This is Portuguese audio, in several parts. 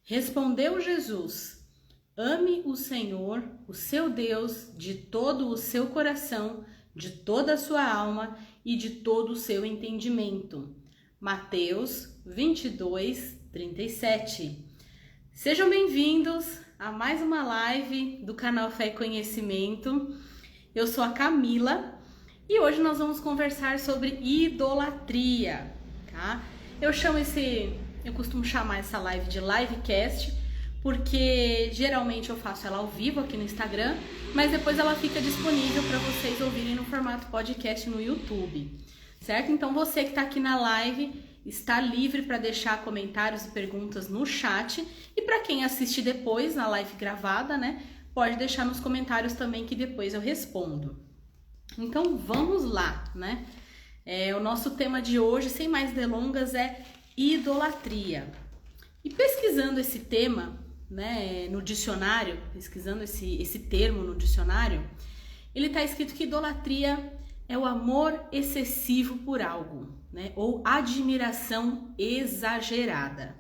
Respondeu Jesus: ame o Senhor, o seu Deus, de todo o seu coração, de toda a sua alma e de todo o seu entendimento. Mateus 22:37. Sejam bem-vindos a mais uma live do canal Fé e Conhecimento. Eu sou a Camila e hoje nós vamos conversar sobre idolatria, tá? Eu costumo chamar essa live de livecast, porque geralmente eu faço ela ao vivo aqui no Instagram, mas depois ela fica disponível para vocês ouvirem no formato podcast no YouTube, certo? Então você que está aqui na live está livre para deixar comentários e perguntas no chat, e para quem assiste depois na live gravada, né, pode deixar nos comentários também que depois eu respondo. Então vamos lá, né? O nosso tema de hoje, sem mais delongas, é idolatria. E pesquisando esse tema, né, no dicionário, pesquisando esse termo no dicionário, ele está escrito que idolatria é o amor excessivo por algo, né, ou admiração exagerada.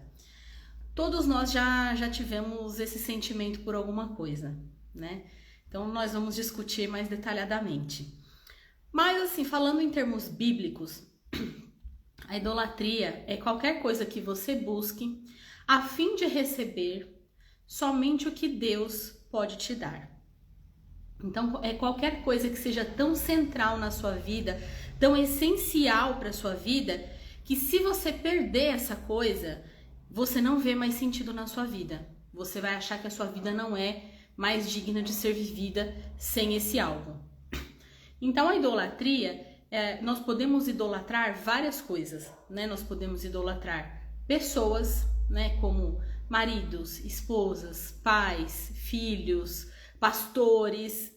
Todos nós já tivemos esse sentimento por alguma coisa, né? Então nós vamos discutir mais detalhadamente. Mas assim, falando em termos bíblicos, a idolatria é qualquer coisa que você busque a fim de receber somente o que Deus pode te dar. Então, é qualquer coisa que seja tão central na sua vida, tão essencial para a sua vida, que se você perder essa coisa, você não vê mais sentido na sua vida. Você vai achar que a sua vida não é mais digna de ser vivida sem esse algo. Então, a idolatria, nós podemos idolatrar várias coisas, né? Nós podemos idolatrar pessoas, né? Como maridos, esposas, pais, filhos, pastores.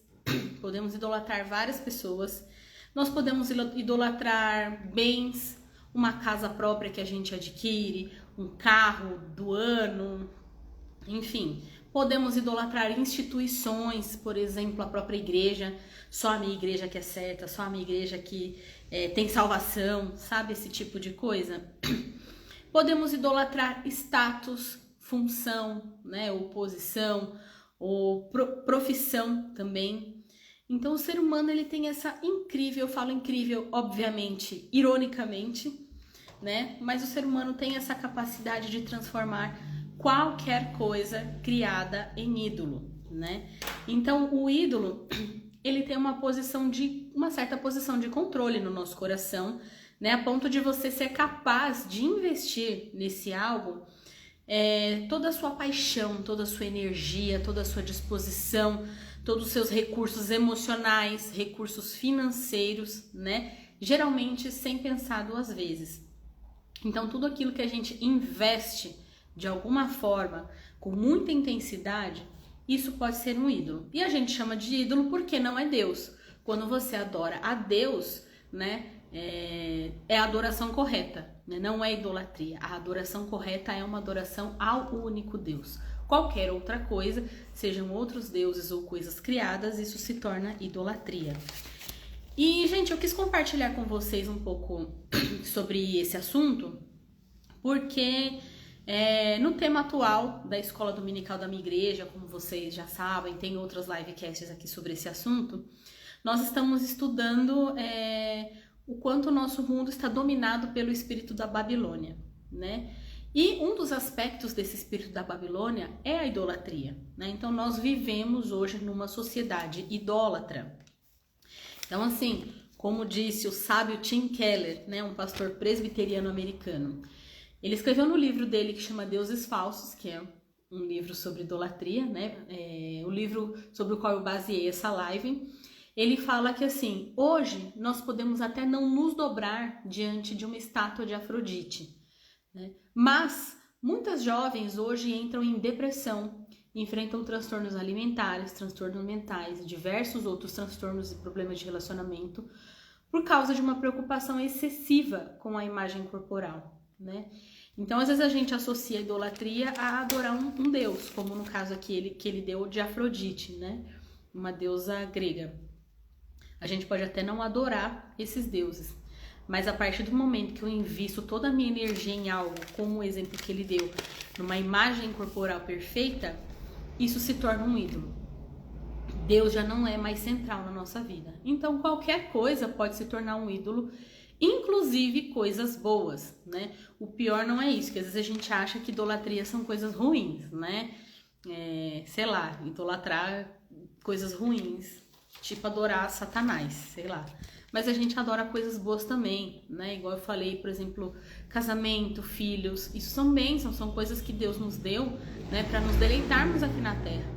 Podemos idolatrar várias pessoas. Nós podemos idolatrar bens, uma casa própria que a gente adquire, um carro do ano, enfim. Podemos idolatrar instituições, por exemplo, a própria igreja. Só a minha igreja que é certa, só a minha igreja que tem salvação, sabe? Esse tipo de coisa. Podemos idolatrar status, função, né? Ou posição, ou profissão também. Então o ser humano ele tem essa incrível, eu falo incrível, obviamente, ironicamente, né? Mas o ser humano tem essa capacidade de transformar qualquer coisa criada em ídolo, né? Então o ídolo ele tem uma certa posição de controle no nosso coração, né? A ponto de você ser capaz de investir nesse algo toda a sua paixão, toda a sua energia, toda a sua disposição, todos os seus recursos emocionais, recursos financeiros, né? Geralmente sem pensar duas vezes. Então tudo aquilo que a gente investe de alguma forma, com muita intensidade, isso pode ser um ídolo. E a gente chama de ídolo porque não é Deus. Quando você adora a Deus, né, é a adoração correta, né? Não é idolatria. A adoração correta é uma adoração ao único Deus. Qualquer outra coisa, sejam outros deuses ou coisas criadas, isso se torna idolatria. E, gente, eu quis compartilhar com vocês um pouco sobre esse assunto, porque no tema atual da escola dominical da minha igreja, como vocês já sabem, tem outras livecasts aqui sobre esse assunto, nós estamos estudando o quanto o nosso mundo está dominado pelo espírito da Babilônia, né? E um dos aspectos desse espírito da Babilônia é a idolatria, né? Então nós vivemos hoje numa sociedade idólatra. Então assim, como disse o sábio Tim Keller, né, um pastor presbiteriano americano, ele escreveu no livro dele que chama Deuses Falsos, que é um livro sobre idolatria, né? O livro sobre o qual eu baseei essa live. Ele fala que assim, hoje nós podemos até não nos dobrar diante de uma estátua de Afrodite, né? Mas muitas jovens hoje entram em depressão, enfrentam transtornos alimentares, transtornos mentais e diversos outros transtornos e problemas de relacionamento por causa de uma preocupação excessiva com a imagem corporal, né? Então, às vezes a gente associa a idolatria a adorar um deus, como no caso aqui que ele deu de Afrodite, né? Uma deusa grega. A gente pode até não adorar esses deuses, Mas a partir do momento que eu invisto toda a minha energia em algo, como o exemplo que ele deu, numa imagem corporal perfeita, isso se torna um ídolo. Deus já não é mais central na nossa vida. Então qualquer coisa pode se tornar um ídolo, inclusive coisas boas, né? O pior não é isso, que às vezes a gente acha que idolatria são coisas ruins, né? Sei lá, idolatrar coisas ruins, tipo adorar Satanás, sei lá. Mas a gente adora coisas boas também, né? Igual eu falei, por exemplo, casamento, filhos, isso são bênçãos, são coisas que Deus nos deu, né, para nos deleitarmos aqui na terra.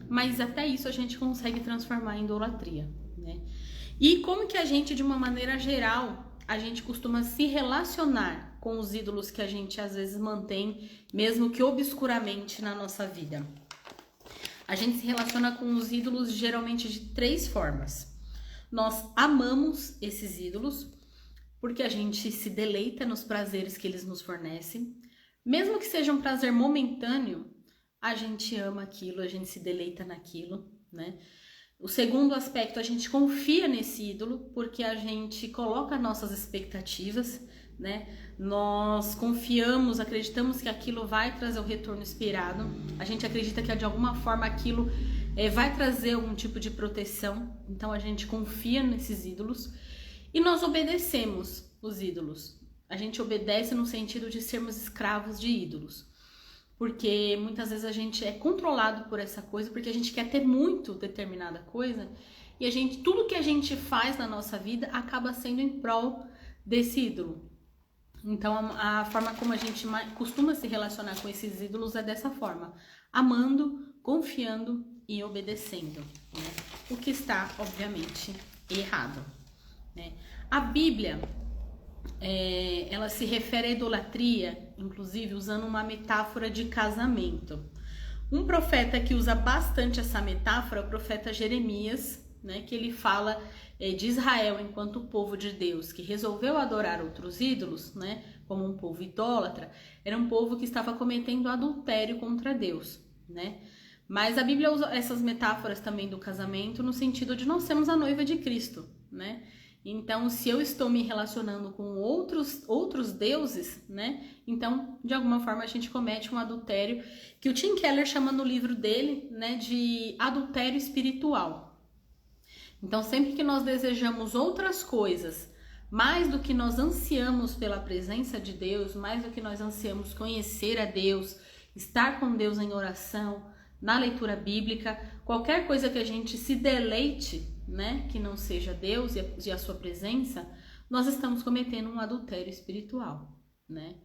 Mas até isso a gente consegue transformar em idolatria, né? E como que a gente, de uma maneira geral, a gente costuma se relacionar com os ídolos que a gente às vezes mantém, mesmo que obscuramente na nossa vida? A gente se relaciona com os ídolos geralmente de 3 formas. Nós amamos esses ídolos porque a gente se deleita nos prazeres que eles nos fornecem. Mesmo que seja um prazer momentâneo, a gente ama aquilo, a gente se deleita naquilo, né? O segundo aspecto, a gente confia nesse ídolo porque a gente coloca nossas expectativas, né? Nós confiamos, acreditamos que aquilo vai trazer o retorno esperado. A gente acredita que de alguma forma aquilo vai trazer algum tipo de proteção. Então a gente confia nesses ídolos e nós obedecemos os ídolos. A gente obedece no sentido de sermos escravos de ídolos. Porque muitas vezes a gente é controlado por essa coisa, porque a gente quer ter muito determinada coisa e tudo que a gente faz na nossa vida acaba sendo em prol desse ídolo. Então a forma como a gente costuma se relacionar com esses ídolos é dessa forma: amando, confiando e obedecendo, né? O que está, obviamente, errado, né? A Bíblia, ela se refere à idolatria, inclusive usando uma metáfora de casamento. Um profeta que usa bastante essa metáfora é o profeta Jeremias, né? Que ele fala de Israel enquanto povo de Deus, que resolveu adorar outros ídolos, né? Como um povo idólatra, era um povo que estava cometendo adultério contra Deus, né? Mas a Bíblia usa essas metáforas também do casamento no sentido de nós sermos a noiva de Cristo, né? Então, se eu estou me relacionando com outros deuses, né? Então, de alguma forma, a gente comete um adultério que o Tim Keller chama no livro dele, né, de adultério espiritual. Então, sempre que nós desejamos outras coisas, mais do que nós ansiamos pela presença de Deus, mais do que nós ansiamos conhecer a Deus, estar com Deus em oração, na leitura bíblica, qualquer coisa que a gente se deleite, né, que não seja Deus e a sua presença, nós estamos cometendo um adultério espiritual, né?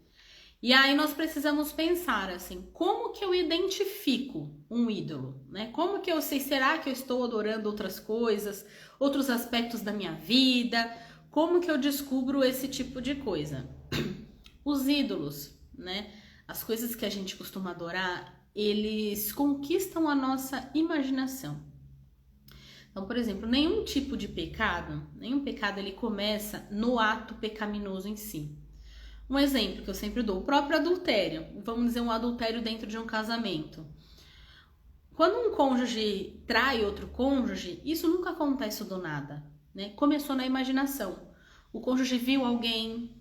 E aí nós precisamos pensar assim, como que eu identifico um ídolo, né? Como que eu sei, será que eu estou adorando outras coisas, outros aspectos da minha vida? Como que eu descubro esse tipo de coisa? Os ídolos, né? As coisas que a gente costuma adorar, eles conquistam a nossa imaginação. Então, por exemplo, nenhum pecado ele começa no ato pecaminoso em si. Um exemplo que eu sempre dou, o próprio adultério. Vamos dizer, um adultério dentro de um casamento. Quando um cônjuge trai outro cônjuge, isso nunca acontece do nada, né? Começou na imaginação. O cônjuge viu alguém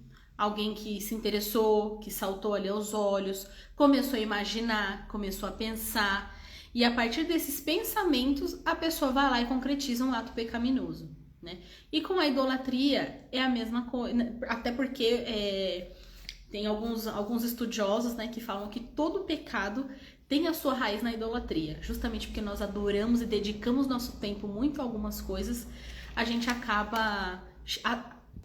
que se interessou, que saltou ali aos olhos, começou a imaginar, começou a pensar. E a partir desses pensamentos, a pessoa vai lá e concretiza um ato pecaminoso, né? E com a idolatria é a mesma coisa, até porque tem alguns estudiosos, né, que falam que todo pecado tem a sua raiz na idolatria. Justamente porque nós adoramos e dedicamos nosso tempo muito a algumas coisas, a gente acaba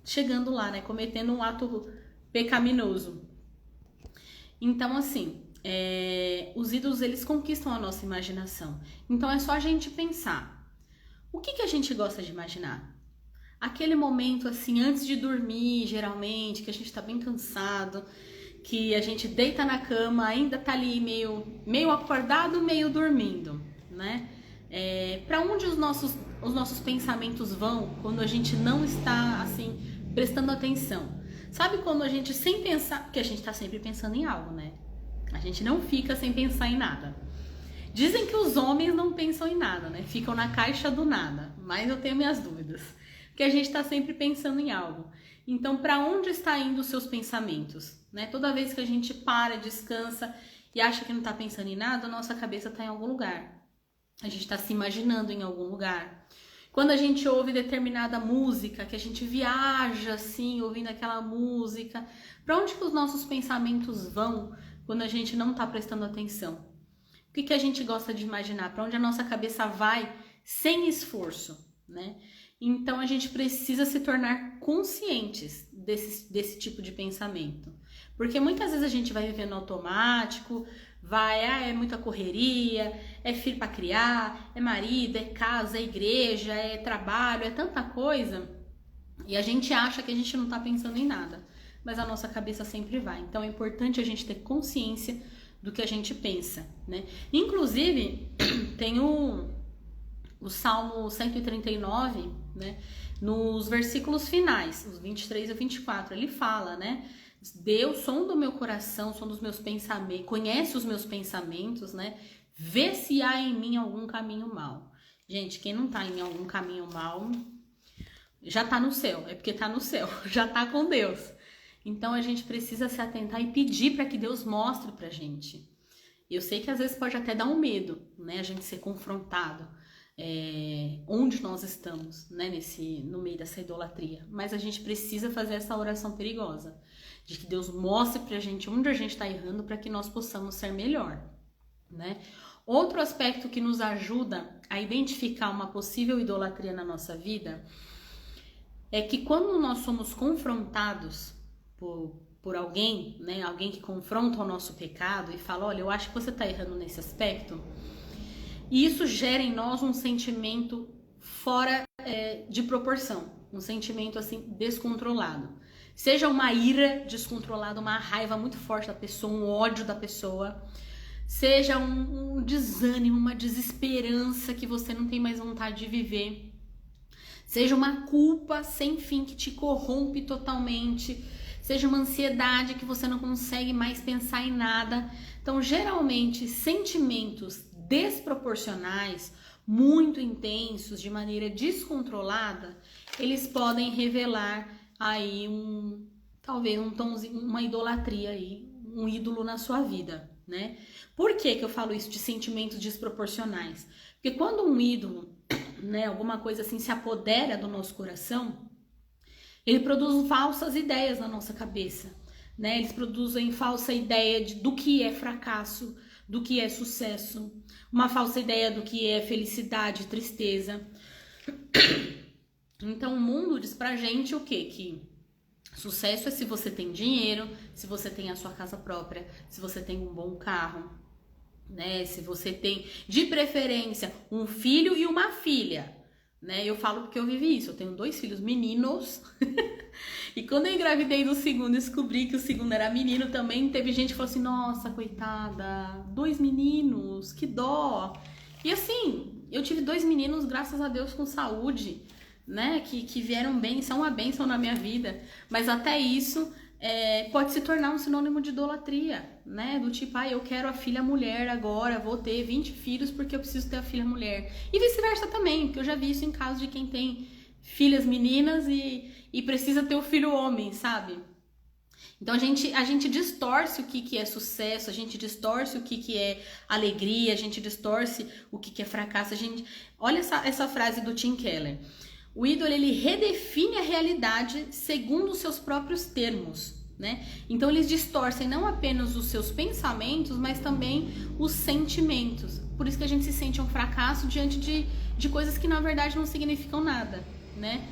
chegando lá, né, cometendo um ato pecaminoso. Então, assim, os ídolos, eles conquistam a nossa imaginação. Então é só a gente pensar. O que a gente gosta de imaginar? Aquele momento assim, antes de dormir, geralmente, que a gente tá bem cansado, que a gente deita na cama, ainda tá ali meio acordado, meio dormindo, né? Para onde os nossos pensamentos vão quando a gente não está assim prestando atenção? Sabe quando a gente, sem pensar, porque a gente tá sempre pensando em algo, né? A gente não fica sem pensar em nada. Dizem que os homens não pensam em nada, né? Ficam na caixa do nada, mas eu tenho minhas dúvidas. Porque a gente tá sempre pensando em algo. Então, para onde está indo os seus pensamentos? Né? Toda vez que a gente para, descansa e acha que não está pensando em nada, a nossa cabeça está em algum lugar. A gente está se imaginando em algum lugar. Quando a gente ouve determinada música, que a gente viaja assim, ouvindo aquela música, para onde que os nossos pensamentos vão quando a gente não está prestando atenção? O que a gente gosta de imaginar? Para onde a nossa cabeça vai sem esforço, né? Então a gente precisa se tornar conscientes desse tipo de pensamento. Porque muitas vezes a gente vai vivendo automático, é muita correria, é filho para criar, é marido, é casa, é igreja, é trabalho, é tanta coisa. E a gente acha que a gente não tá pensando em nada, mas a nossa cabeça sempre vai. Então é importante a gente ter consciência do que a gente pensa, né? Inclusive, tem o Salmo 139, né? Nos versículos finais, os 23 e 24, ele fala, né? Deus, som do meu coração, som dos meus pensamentos, conhece os meus pensamentos, né? Vê se há em mim algum caminho mau. Gente, quem não tá em algum caminho mau, já tá no céu, é porque tá no céu, já tá com Deus. Então a gente precisa se atentar e pedir para que Deus mostre pra gente. Eu sei que às vezes pode até dar um medo, né? A gente ser confrontado. Onde nós estamos, né, no meio dessa idolatria, mas a gente precisa fazer essa oração perigosa, de que Deus mostre pra gente onde a gente está errando para que nós possamos ser melhor, né? Outro aspecto que nos ajuda a identificar uma possível idolatria na nossa vida é que quando nós somos confrontados por alguém, né, alguém que confronta o nosso pecado e fala, olha, eu acho que você está errando nesse aspecto, e isso gera em nós um sentimento fora de proporção, um sentimento assim descontrolado. Seja uma ira descontrolada, uma raiva muito forte da pessoa, um ódio da pessoa, seja um desânimo, uma desesperança que você não tem mais vontade de viver, seja uma culpa sem fim que te corrompe totalmente, seja uma ansiedade que você não consegue mais pensar em nada. Então, geralmente, sentimentos desproporcionais, muito intensos, de maneira descontrolada, eles podem revelar aí talvez um tomzinho, uma idolatria aí, um ídolo na sua vida, né? Por que eu falo isso de sentimentos desproporcionais? Porque quando um ídolo, né, alguma coisa assim se apodera do nosso coração, ele produz falsas ideias na nossa cabeça, né? Eles produzem falsa ideia do que é fracasso, do que é sucesso, uma falsa ideia do que é felicidade, tristeza. Então o mundo diz pra gente o quê? Que sucesso é se você tem dinheiro, se você tem a sua casa própria, se você tem um bom carro, né? Se você tem, de preferência, um filho e uma filha, né? Eu falo porque eu vivi isso, eu tenho 2 filhos meninos. E quando eu engravidei do segundo, descobri que o segundo era menino também, teve gente que falou assim, nossa, coitada, 2 meninos, que dó. E assim, eu tive 2 meninos, graças a Deus, com saúde, né, que vieram bem, são uma bênção na minha vida, mas até isso pode se tornar um sinônimo de idolatria, né, do tipo, eu quero a filha mulher agora, vou ter 20 filhos porque eu preciso ter a filha mulher, e vice-versa também, porque eu já vi isso em casos de quem tem filhas meninas e precisa ter o filho homem, sabe? Então a gente distorce o que é sucesso, a gente distorce o que é alegria, a gente distorce o que é fracasso. Olha essa frase do Tim Keller. O ídolo, ele redefine a realidade segundo os seus próprios termos, né? Então eles distorcem não apenas os seus pensamentos, mas também os sentimentos. Por isso que a gente se sente um fracasso diante de coisas que na verdade não significam nada, né?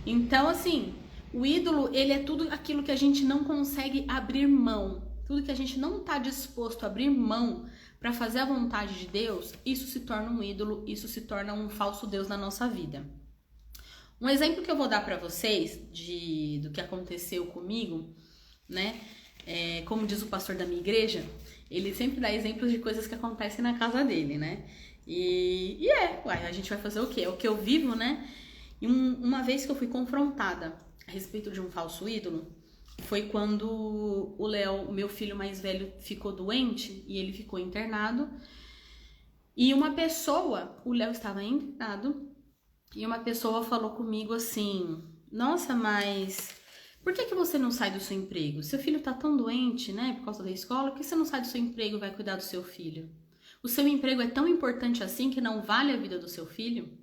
Então, assim, o ídolo, ele é tudo aquilo que a gente não consegue abrir mão, tudo que a gente não está disposto a abrir mão para fazer a vontade de Deus, isso se torna um ídolo, isso se torna um falso Deus na nossa vida. Um exemplo que eu vou dar para vocês do que aconteceu comigo, né? Como diz o pastor da minha igreja, ele sempre dá exemplos de coisas que acontecem na casa dele, né? A gente vai fazer o quê? É o que eu vivo, né? E uma vez que eu fui confrontada a respeito de um falso ídolo, foi quando o Léo, meu filho mais velho, ficou doente e ele ficou internado. E o Léo estava internado, e uma pessoa falou comigo assim, nossa, mas Por que você não sai do seu emprego? Seu filho tá tão doente, né, por causa da escola, por que você não sai do seu emprego e vai cuidar do seu filho? O seu emprego é tão importante assim que não vale a vida do seu filho?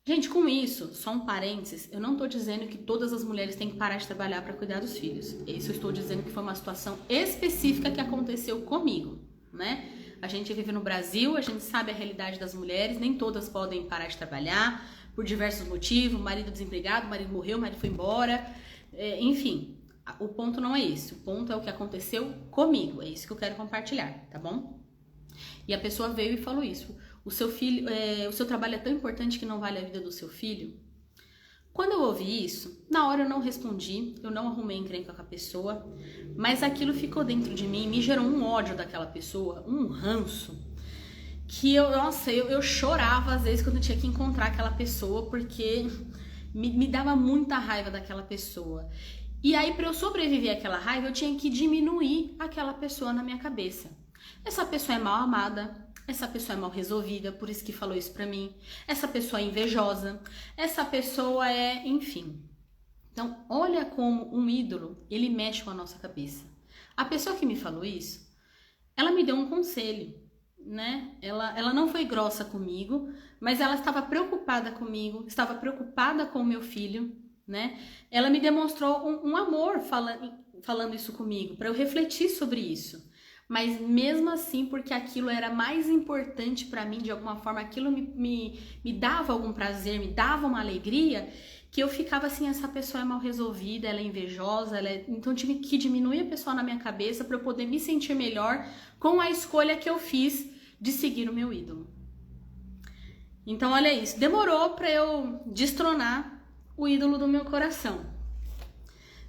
Gente, com isso, só um parênteses, eu não tô dizendo que todas as mulheres têm que parar de trabalhar para cuidar dos filhos. Isso eu estou dizendo que foi uma situação específica que aconteceu comigo, né? A gente vive no Brasil, a gente sabe a realidade das mulheres, nem todas podem parar de trabalhar por diversos motivos, marido desempregado, marido morreu, marido foi embora, enfim, o ponto não é esse, o ponto é o que aconteceu comigo, é isso que eu quero compartilhar, tá bom? E a pessoa veio e falou isso, o seu filho, o seu trabalho é tão importante que não vale a vida do seu filho? Quando eu ouvi isso, na hora eu não respondi, eu não arrumei encrenca com a pessoa, mas aquilo ficou dentro de mim, me gerou um ódio daquela pessoa, um ranço, que eu chorava às vezes quando eu tinha que encontrar aquela pessoa, porque me dava muita raiva daquela pessoa. E aí, para eu sobreviver àquela raiva, eu tinha que diminuir aquela pessoa na minha cabeça. Essa pessoa é mal amada, essa pessoa é mal resolvida, por isso que falou isso pra mim. Essa pessoa é invejosa, essa pessoa é, enfim. Então, olha como um ídolo, ele mexe com a nossa cabeça. A pessoa que me falou isso, ela me deu um conselho, né? Ela não foi grossa comigo, mas ela estava preocupada comigo, estava preocupada com o meu filho, né? Ela me demonstrou um amor falando isso comigo, para eu refletir sobre isso. Mas mesmo assim, porque aquilo era mais importante para mim, de alguma forma, aquilo me dava algum prazer, me dava uma alegria, que eu ficava assim, essa pessoa é mal resolvida, ela é invejosa, então eu tive que diminuir a pessoa na minha cabeça para eu poder me sentir melhor com a escolha que eu fiz de seguir o meu ídolo. Então olha isso, demorou para eu destronar o ídolo do meu coração.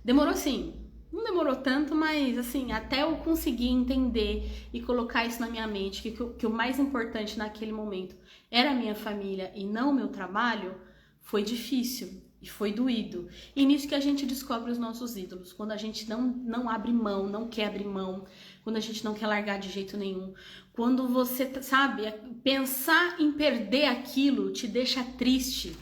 Demorou sim. Não demorou tanto, mas assim, até eu conseguir entender e colocar isso na minha mente, que o mais importante naquele momento era a minha família e não o meu trabalho, foi difícil e foi doído. E nisso que a gente descobre os nossos ídolos, quando a gente não abre mão, não quer abrir mão, quando a gente não quer largar de jeito nenhum. Quando você, sabe, pensar em perder aquilo te deixa triste.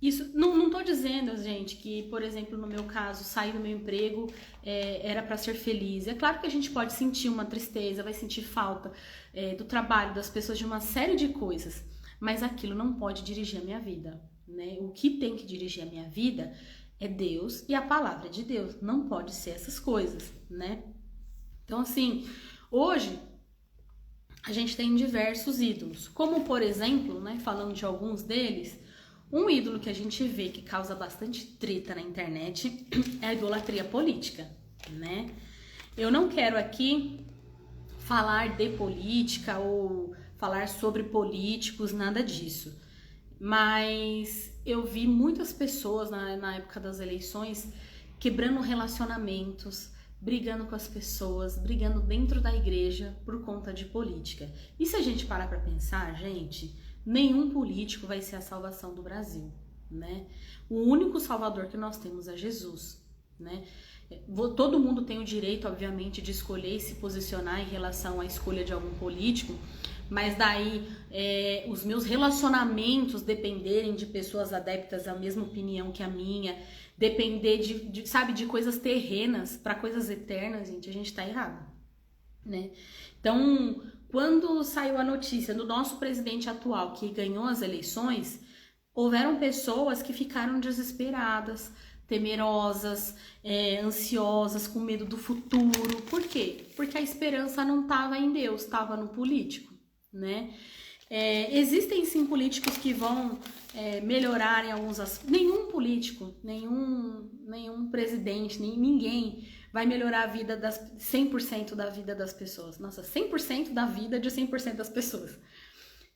Isso, não tô dizendo, gente, que, por exemplo, no meu caso, sair do meu emprego era para ser feliz. É claro que a gente pode sentir uma tristeza, vai sentir falta do trabalho, das pessoas, de uma série de coisas, mas aquilo não pode dirigir a minha vida, né? O que tem que dirigir a minha vida é Deus e a palavra de Deus, não pode ser essas coisas, né? Então, assim, hoje a gente tem diversos ídolos, como, por exemplo, né, falando de alguns deles, um ídolo que a gente vê que causa bastante treta na internet é a idolatria política, né? Eu não quero aqui falar de política ou falar sobre políticos, nada disso. Mas eu vi muitas pessoas na época das eleições quebrando relacionamentos, brigando com as pessoas, brigando dentro da igreja por conta de política. E se a gente parar pra pensar, gente, nenhum político vai ser a salvação do Brasil, né? O único salvador que nós temos é Jesus, né? Todo mundo tem o direito, obviamente, de escolher e se posicionar em relação à escolha de algum político, mas daí os meus relacionamentos dependerem de pessoas adeptas à mesma opinião que a minha, depender de coisas terrenas para coisas eternas, gente, a gente tá errado, né? Então, quando saiu a notícia do nosso presidente atual que ganhou as eleições, houveram pessoas que ficaram desesperadas, temerosas, ansiosas, com medo do futuro. Por quê? Porque a esperança não estava em Deus, estava no político, né? Existem sim políticos que vão melhorar em alguns aspectos. Nenhum político, nenhum presidente, ninguém vai melhorar a vida 100% da vida das pessoas. Nossa, 100% da vida de 100% das pessoas.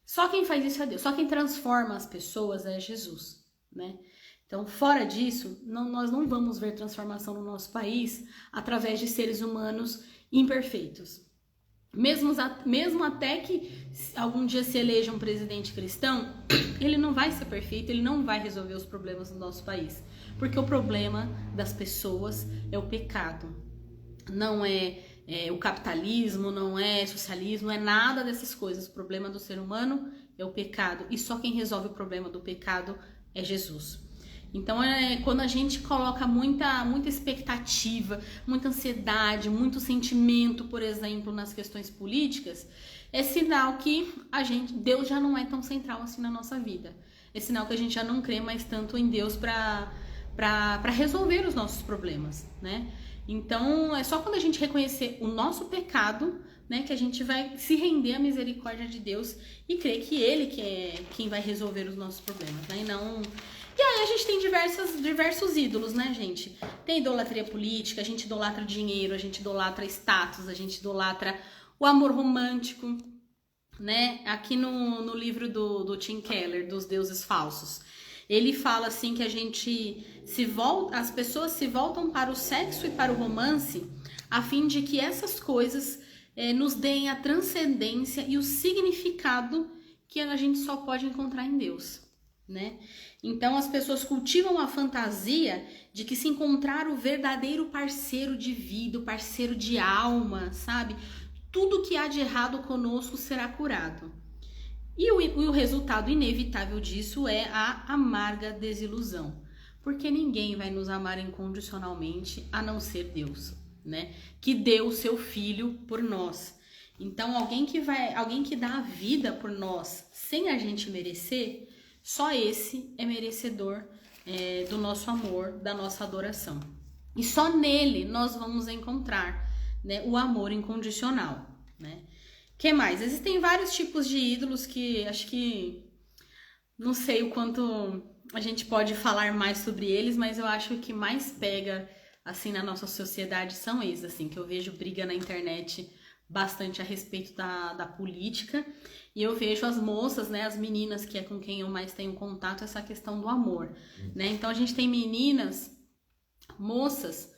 Só quem faz isso é Deus. Só quem transforma as pessoas é Jesus, né? Então, fora disso, nós não vamos ver transformação no nosso país através de seres humanos imperfeitos. Mesmo até que algum dia se eleja um presidente cristão, ele não vai ser perfeito, ele não vai resolver os problemas do nosso país. Porque o problema das pessoas é o pecado. Não é o capitalismo, não é socialismo, não é nada dessas coisas. O problema do ser humano é o pecado. E só quem resolve o problema do pecado é Jesus. Então, quando a gente coloca muita expectativa, muita ansiedade, muito sentimento, por exemplo, nas questões políticas, é sinal que Deus já não é tão central assim na nossa vida. É sinal que a gente já não crê mais tanto em Deus para resolver os nossos problemas, né? Então, é só quando a gente reconhecer o nosso pecado, né, que a gente vai se render à misericórdia de Deus e crer que Ele que é quem vai resolver os nossos problemas, né? E aí a gente tem diversos ídolos, né, gente? Tem idolatria política, a gente idolatra dinheiro, a gente idolatra status, a gente idolatra o amor romântico, né? Aqui no livro do Tim Keller, dos deuses falsos, ele fala assim que as pessoas se voltam para o sexo e para o romance a fim de que essas coisas nos deem a transcendência e o significado que a gente só pode encontrar em Deus, né? Então as pessoas cultivam a fantasia de que se encontrar o verdadeiro parceiro de vida, o parceiro de alma, sabe? Tudo que há de errado conosco será curado. E o resultado inevitável disso é a amarga desilusão, porque ninguém vai nos amar incondicionalmente a não ser Deus, né? Que deu o seu filho por nós. Então, alguém que dá a vida por nós sem a gente merecer, só esse é merecedor do nosso amor, da nossa adoração. E só nele nós vamos encontrar, né, o amor incondicional, né? Que mais? Existem vários tipos de ídolos que acho que não sei o quanto a gente pode falar mais sobre eles, mas eu acho que o que mais pega assim na nossa sociedade são esses, assim, que eu vejo briga na internet bastante a respeito da política, e eu vejo as moças, né, as meninas, que é com quem eu mais tenho contato, essa questão do amor, né? Então a gente tem meninas, moças,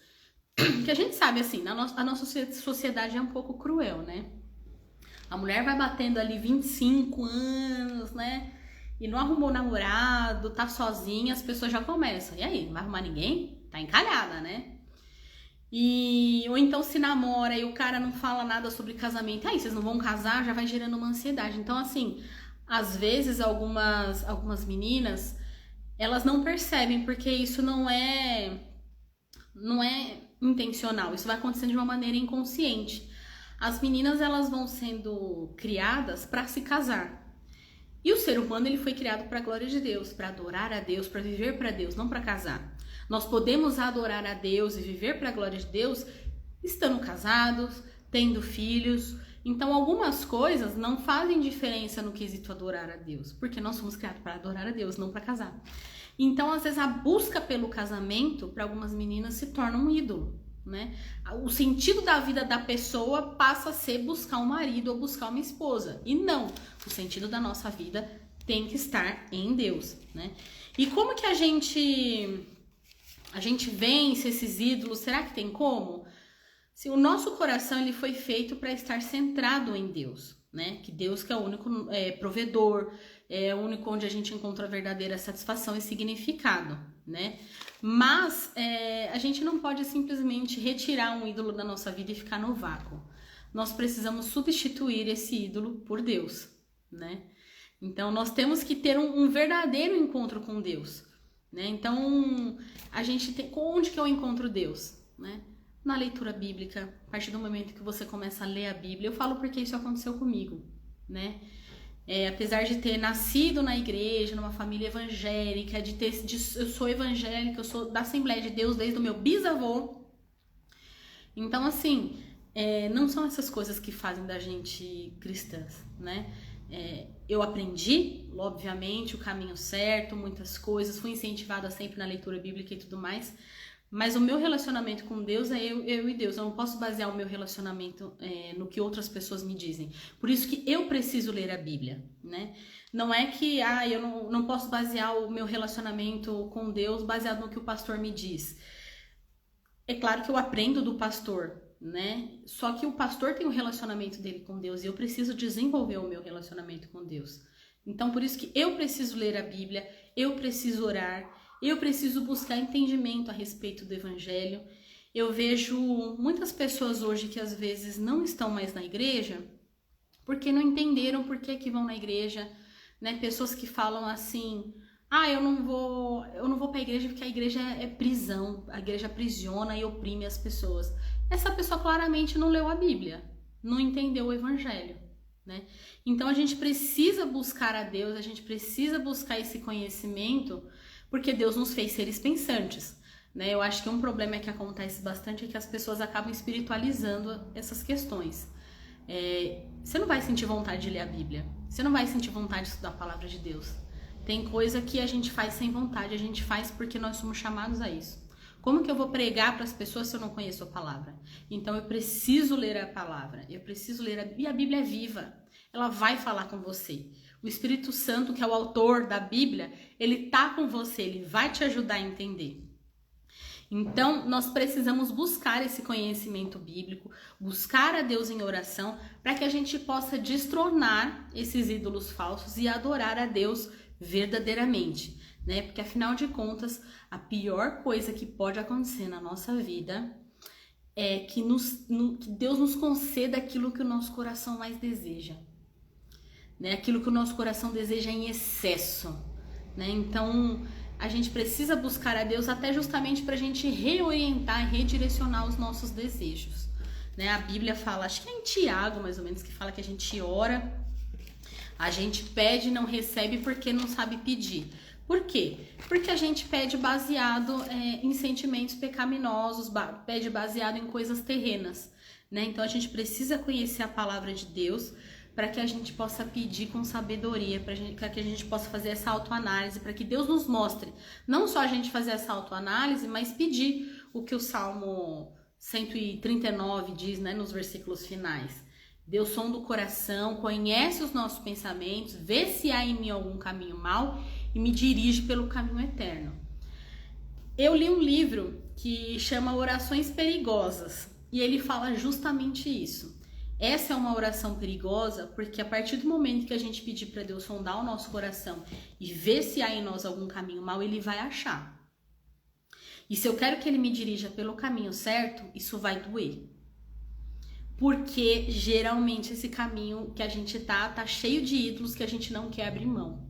que a gente sabe, assim, a nossa sociedade é um pouco cruel, né? A mulher vai batendo ali 25 anos, né? E não arrumou namorado, tá sozinha, as pessoas já começam. E aí, não vai arrumar ninguém? Tá encalhada, né? Ou então se namora e o cara não fala nada sobre casamento. E aí, vocês não vão casar? Já vai gerando uma ansiedade. Então, assim, às vezes algumas meninas, elas não percebem, porque isso não é intencional. Isso vai acontecendo de uma maneira inconsciente. As meninas, elas vão sendo criadas para se casar. E o ser humano, ele foi criado para a glória de Deus, para adorar a Deus, para viver para Deus, não para casar. Nós podemos adorar a Deus e viver para a glória de Deus estando casados, tendo filhos. Então, algumas coisas não fazem diferença no quesito adorar a Deus, porque nós somos criados para adorar a Deus, não para casar. Então, às vezes, a busca pelo casamento, para algumas meninas, se torna um ídolo, né? O sentido da vida da pessoa passa a ser buscar um marido ou buscar uma esposa. E não, o sentido da nossa vida tem que estar em Deus, né? E como que a gente vence esses ídolos? Será que tem como? Se o nosso coração, ele foi feito para estar centrado em Deus, né? Que Deus, que é o único provedor, é o único onde a gente encontra a verdadeira satisfação e significado, né? Mas a gente não pode simplesmente retirar um ídolo da nossa vida e ficar no vácuo. Nós precisamos substituir esse ídolo por Deus, né? Então, nós temos que ter um verdadeiro encontro com Deus, né? Então, a gente tem... Onde que eu encontro Deus, né? Na leitura bíblica. A partir do momento que você começa a ler a Bíblia, eu falo porque isso aconteceu comigo, né? Apesar de ter nascido na igreja, numa família evangélica, eu sou evangélica, eu sou da Assembleia de Deus desde o meu bisavô. Então, assim, não são essas coisas que fazem da gente cristãs, né? Eu aprendi, obviamente, o caminho certo, muitas coisas, fui incentivada sempre na leitura bíblica e tudo mais, mas o meu relacionamento com Deus é eu e Deus. Eu não posso basear o meu relacionamento no que outras pessoas me dizem. Por isso que eu preciso ler a Bíblia, né? Não é que eu não posso basear o meu relacionamento com Deus baseado no que o pastor me diz. É claro que eu aprendo do pastor, né? Só que o pastor tem o relacionamento dele com Deus e eu preciso desenvolver o meu relacionamento com Deus. Então, por isso que eu preciso ler a Bíblia, eu preciso orar, eu preciso buscar entendimento a respeito do evangelho. Eu vejo muitas pessoas hoje que às vezes não estão mais na igreja porque não entenderam por que vão na igreja, né? Pessoas que falam assim: Ah, eu não vou para a igreja porque a igreja é prisão, a igreja aprisiona e oprime as pessoas. Essa pessoa claramente não leu a Bíblia, não entendeu o evangelho, né? Então a gente precisa buscar a Deus, a gente precisa buscar esse conhecimento, porque Deus nos fez seres pensantes, né? Eu acho que um problema que acontece bastante é que as pessoas acabam espiritualizando essas questões. Você não vai sentir vontade de ler a Bíblia, você não vai sentir vontade de estudar a palavra de Deus. Tem coisa que a gente faz sem vontade, a gente faz porque nós somos chamados a isso. Como que eu vou pregar para as pessoas se eu não conheço a palavra? Então eu preciso ler a palavra, eu preciso ler a Bíblia. E a Bíblia é viva, ela vai falar com você. O Espírito Santo, que é o autor da Bíblia, ele tá com você, ele vai te ajudar a entender. Então, nós precisamos buscar esse conhecimento bíblico, buscar a Deus em oração, para que a gente possa destronar esses ídolos falsos e adorar a Deus verdadeiramente, né? Porque afinal de contas, a pior coisa que pode acontecer na nossa vida é que Deus nos conceda aquilo que o nosso coração mais deseja, né? Aquilo que o nosso coração deseja em excesso, né? Então, a gente precisa buscar a Deus até justamente para a gente reorientar e redirecionar os nossos desejos, né? A Bíblia fala, acho que é em Tiago mais ou menos, que fala que a gente ora, a gente pede e não recebe porque não sabe pedir. Por quê? Porque a gente pede baseado em sentimentos pecaminosos, pede baseado em coisas terrenas, né? Então a gente precisa conhecer a palavra de Deus para que a gente possa pedir com sabedoria, para que a gente possa fazer essa autoanálise, para que Deus nos mostre, não só a gente fazer essa autoanálise, mas pedir o que o Salmo 139 diz, né, nos versículos finais. Deus sonda o coração, conhece os nossos pensamentos, vê se há em mim algum caminho mau e me dirige pelo caminho eterno. Eu li um livro que chama Orações Perigosas e ele fala justamente isso. Essa é uma oração perigosa porque a partir do momento que a gente pedir para Deus sondar o nosso coração e ver se há em nós algum caminho mau, ele vai achar. E se eu quero que ele me dirija pelo caminho certo, isso vai doer. Porque geralmente esse caminho que a gente tá cheio de ídolos que a gente não quer abrir mão.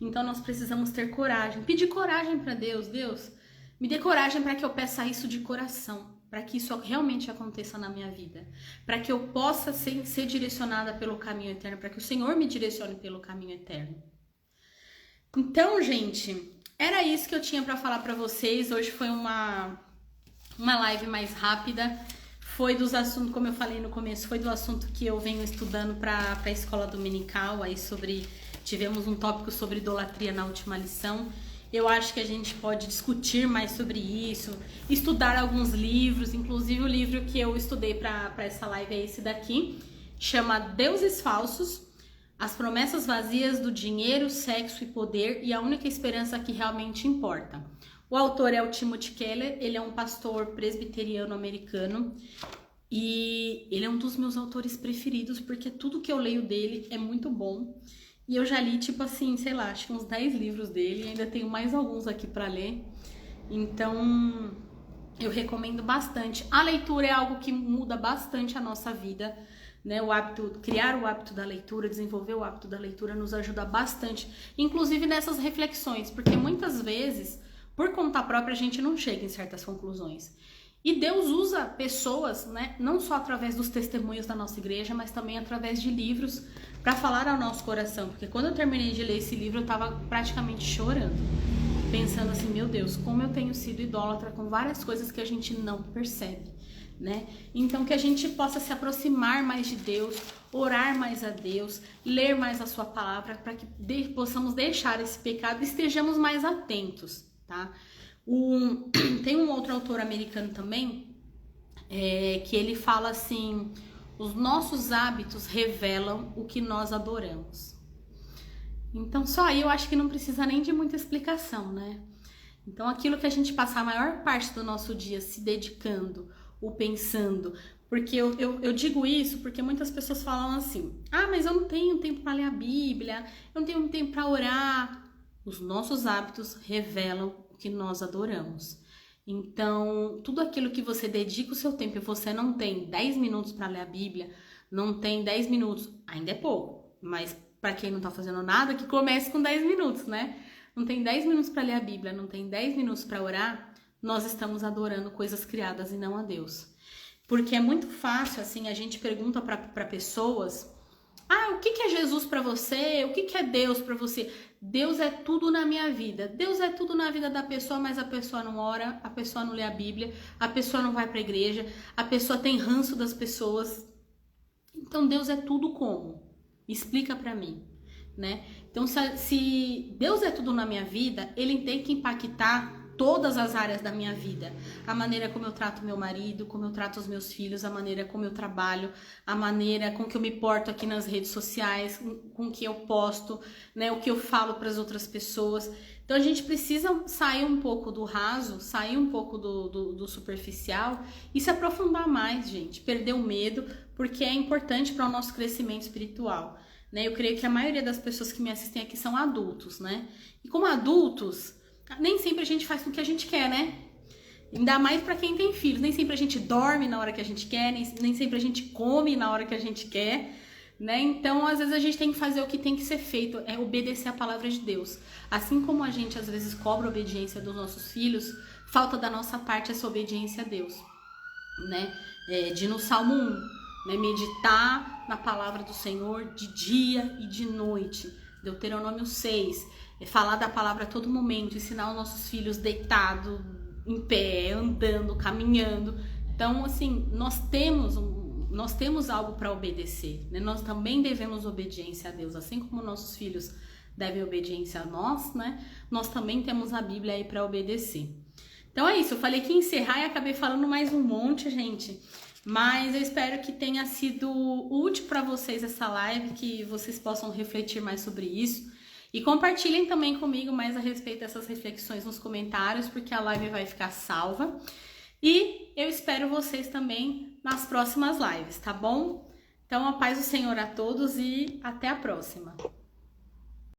Então nós precisamos ter coragem, pedir coragem para Deus. Deus, me dê coragem para que eu peça isso de coração, para que isso realmente aconteça na minha vida, para que eu possa ser direcionada pelo caminho eterno, para que o Senhor me direcione pelo caminho eterno. Então, gente, era isso que eu tinha para falar para vocês. Hoje foi uma live mais rápida. Foi dos assuntos, como eu falei no começo, foi do assunto que eu venho estudando para a escola dominical. Aí tivemos um tópico sobre idolatria na última lição. Eu acho que a gente pode discutir mais sobre isso, estudar alguns livros, inclusive o livro que eu estudei para essa live é esse daqui, chama Deuses Falsos, as promessas vazias do dinheiro, sexo e poder e a única esperança que realmente importa. O autor é o Timothy Keller, ele é um pastor presbiteriano americano e ele é um dos meus autores preferidos porque tudo que eu leio dele é muito bom. E eu já li, tipo assim, sei lá, acho que uns 10 livros dele e ainda tenho mais alguns aqui para ler. Então, eu recomendo bastante. A leitura é algo que muda bastante a nossa vida, né? Criar o hábito da leitura, desenvolver o hábito da leitura nos ajuda bastante, inclusive nessas reflexões, porque muitas vezes, por conta própria, a gente não chega em certas conclusões. E Deus usa pessoas, né, não só através dos testemunhos da nossa igreja, mas também através de livros para falar ao nosso coração. Porque quando eu terminei de ler esse livro, eu estava praticamente chorando, pensando assim, meu Deus, como eu tenho sido idólatra com várias coisas que a gente não percebe, né? Então que a gente possa se aproximar mais de Deus, orar mais a Deus, ler mais a sua palavra, para que possamos deixar esse pecado e estejamos mais atentos, tá? Tem um outro autor americano também, que ele fala assim, os nossos hábitos revelam o que nós adoramos. Então só aí eu acho que não precisa nem de muita explicação, né? Então aquilo que a gente passa a maior parte do nosso dia se dedicando ou pensando, porque eu digo isso porque muitas pessoas falam assim, mas eu não tenho tempo para ler a Bíblia, eu não tenho tempo para orar. Os nossos hábitos revelam o que nós adoramos. Então, tudo aquilo que você dedica o seu tempo e você não tem 10 minutos para ler a Bíblia, não tem 10 minutos, ainda é pouco, mas para quem não tá fazendo nada, que comece com 10 minutos, né? não tem 10 minutos para ler a Bíblia, não tem 10 minutos para orar, nós estamos adorando coisas criadas e não a Deus. Porque é muito fácil, assim, a gente pergunta para pessoas, o que é Jesus para você? O que é Deus para você? Deus é tudo na minha vida. Deus é tudo na vida da pessoa, mas a pessoa não ora, a pessoa não lê a Bíblia, a pessoa não vai para a igreja, a pessoa tem ranço das pessoas. Então Deus é tudo como? Explica para mim, né? Então se Deus é tudo na minha vida, ele tem que impactar todas as áreas da minha vida, a maneira como eu trato meu marido, como eu trato os meus filhos, a maneira como eu trabalho, a maneira com que eu me porto aqui nas redes sociais, com que eu posto, né, o que eu falo para as outras pessoas. Então a gente precisa sair um pouco do raso, sair um pouco do superficial e se aprofundar mais, gente, perder o medo, porque é importante para o nosso crescimento espiritual, né? Eu creio que a maioria das pessoas que me assistem aqui são adultos, né? E como adultos, nem sempre a gente faz o que a gente quer, né? Ainda mais pra quem tem filhos. Nem sempre a gente dorme na hora que a gente quer, nem sempre a gente come na hora que a gente quer, né? Então, às vezes a gente tem que fazer o que tem que ser feito, é obedecer a palavra de Deus. Assim como a gente às vezes cobra a obediência dos nossos filhos, falta da nossa parte essa obediência a Deus, né? De no Salmo 1, né? Meditar na palavra do Senhor de dia e de noite. Deuteronômio 6, falar da palavra a todo momento, ensinar os nossos filhos deitados, em pé, andando, caminhando. Então, assim, nós temos algo para obedecer, né? Nós também devemos obediência a Deus, assim como nossos filhos devem obediência a nós, né? Nós também temos a Bíblia aí para obedecer. Então é isso, eu falei que ia encerrar e acabei falando mais um monte, gente. Mas eu espero que tenha sido útil para vocês essa live, que vocês possam refletir mais sobre isso. E compartilhem também comigo mais a respeito dessas reflexões nos comentários, porque a live vai ficar salva. E eu espero vocês também nas próximas lives, tá bom? Então, a paz do Senhor a todos e até a próxima.